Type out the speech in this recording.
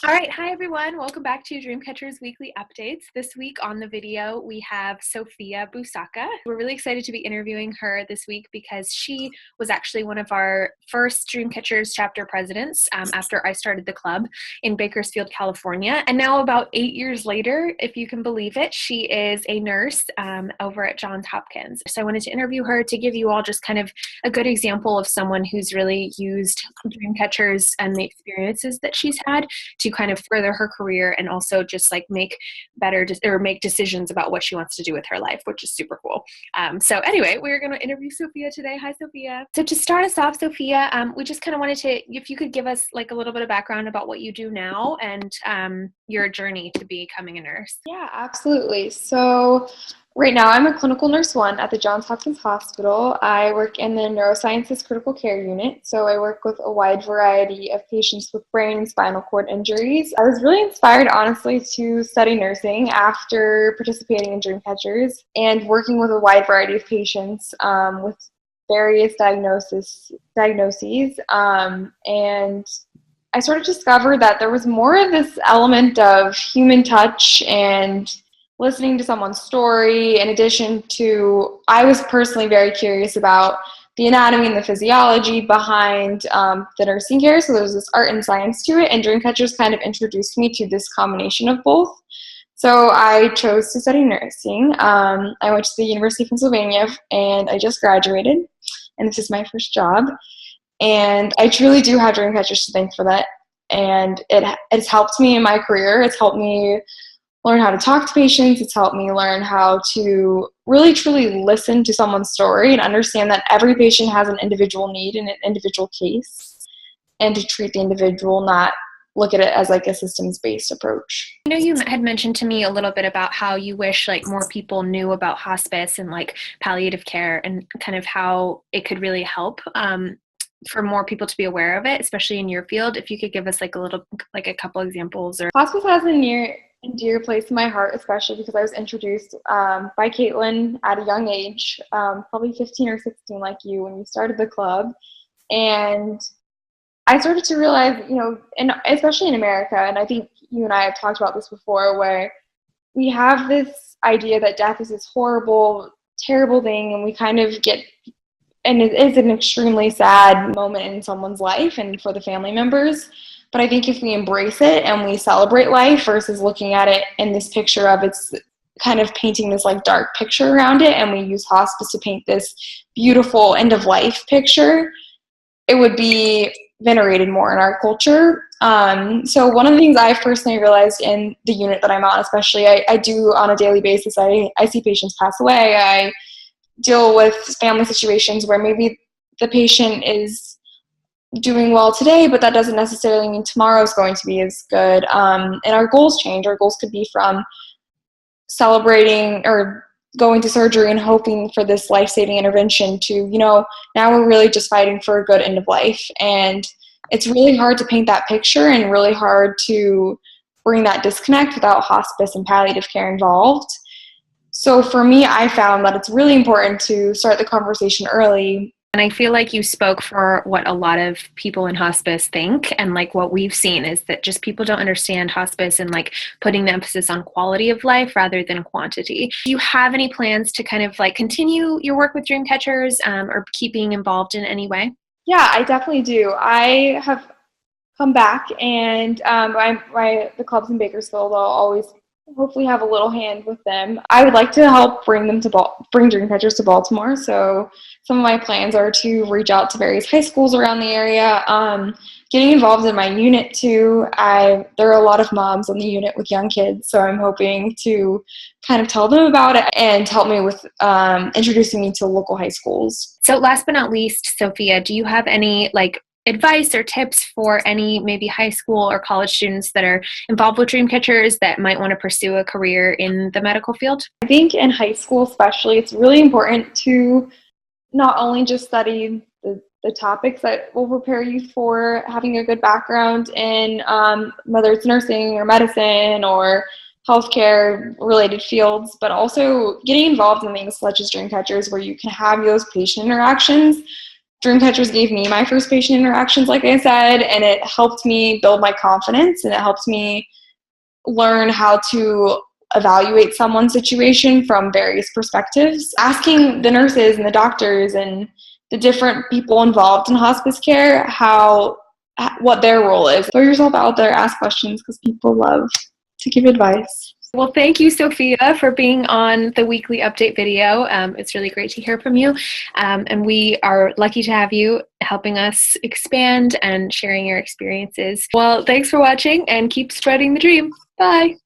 All right, hi everyone. Welcome back to DreamCatchers Weekly Updates. This week on the video, we have Sophia Busaka. We're really excited to be interviewing her this week because she was actually one of our first DreamCatchers chapter presidents after I started the club in Bakersfield, California. And now about 8 years later, if you can believe it, she is a nurse over at Johns Hopkins. So I wanted to interview her to give you all just kind of a good example of someone who's really used DreamCatchers and the experiences that she's had to kind of further her career and also just like make make decisions about what she wants to do with her life, which is super cool. So anyway, we're going to interview Sophia today. Hi, Sophia. So to start us off, Sophia, we just kind of wanted to, if you could give us like a little bit of background about what you do now and your journey to becoming a nurse. Yeah, absolutely. So right now I'm a clinical nurse 1 at the Johns Hopkins Hospital. I work in the neurosciences critical care unit. So I work with a wide variety of patients with brain and spinal cord injuries. I was really inspired, honestly, to study nursing after participating in DreamCatchers and working with a wide variety of patients with various diagnoses. And I sort of discovered that there was more of this element of human touch and listening to someone's story, in addition to, I was personally very curious about the anatomy and the physiology behind the nursing care. So there was this art and science to it, and Dreamcatchers kind of introduced me to this combination of both. So I chose to study nursing. I went to the University of Pennsylvania, and I just graduated, and this is my first job. And I truly do have Dreamcatchers to thank for that. And it's helped me in my career. It's helped me learn how to talk to patients. It's helped me learn how to really truly listen to someone's story and understand that every patient has an individual need and an individual case, and to treat the individual, not look at it as like a systems-based approach. I know you had mentioned to me a little bit about how you wish like more people knew about hospice and like palliative care and kind of how it could really help for more people to be aware of it, especially in your field. If you could give us like a couple examples. Or hospice has a near and dear place in my heart, especially because I was introduced by Caitlin at a young age, probably 15 or 16 like you when you started the club. And I started to realize, and especially in America, and I think you and I have talked about this before, where we have this idea that death is this horrible, terrible thing, and we kind of get, and it is an extremely sad moment in someone's life and for the family members. But I think if we embrace it and we celebrate life versus looking at it in this picture of it's kind of painting this like dark picture around it, and we use hospice to paint this beautiful end of life picture, it would be venerated more in our culture. So one of the things I've personally realized in the unit that I'm on, especially, I do on a daily basis, I see patients pass away. I deal with family situations where maybe the patient is doing well today, but that doesn't necessarily mean tomorrow is going to be as good. And our goals change. Our goals could be from celebrating or going to surgery and hoping for this life-saving intervention to, now we're really just fighting for a good end of life. And it's really hard to paint that picture and really hard to bring that disconnect without hospice and palliative care involved. So for me, I found that it's really important to start the conversation early. And I feel like you spoke for what a lot of people in hospice think, and like what we've seen is that just people don't understand hospice and like putting the emphasis on quality of life rather than quantity. Do you have any plans to kind of like continue your work with DreamCatchers or keep being involved in any way? Yeah, I definitely do. I have come back, and the clubs in Bakersfield, I'll always hopefully have a little hand with them. I would like to help bring DreamCatchers to Baltimore. So some of my plans are to reach out to various high schools around the area, getting involved in my unit too. There are a lot of moms on the unit with young kids, so I'm hoping to kind of tell them about it and help me with introducing me to local high schools. So last but not least, Sophia, do you have any like advice or tips for any maybe high school or college students that are involved with DreamCatchers that might want to pursue a career in the medical field? I think in high school especially, it's really important to not only just study the topics that will prepare you for having a good background in whether it's nursing or medicine or healthcare related fields, but also getting involved in things such as DreamCatchers where you can have those patient interactions DreamCatchers gave me my first patient interactions, like I said, and it helped me build my confidence, and it helped me learn how to evaluate someone's situation from various perspectives. Asking the nurses and the doctors and the different people involved in hospice care what their role is. Throw yourself out there, ask questions, because people love to give advice. Well, thank you, Sophia, for being on the weekly update video. It's really great to hear from you. And we are lucky to have you helping us expand and sharing your experiences. Well, thanks for watching, and keep spreading the dream. Bye.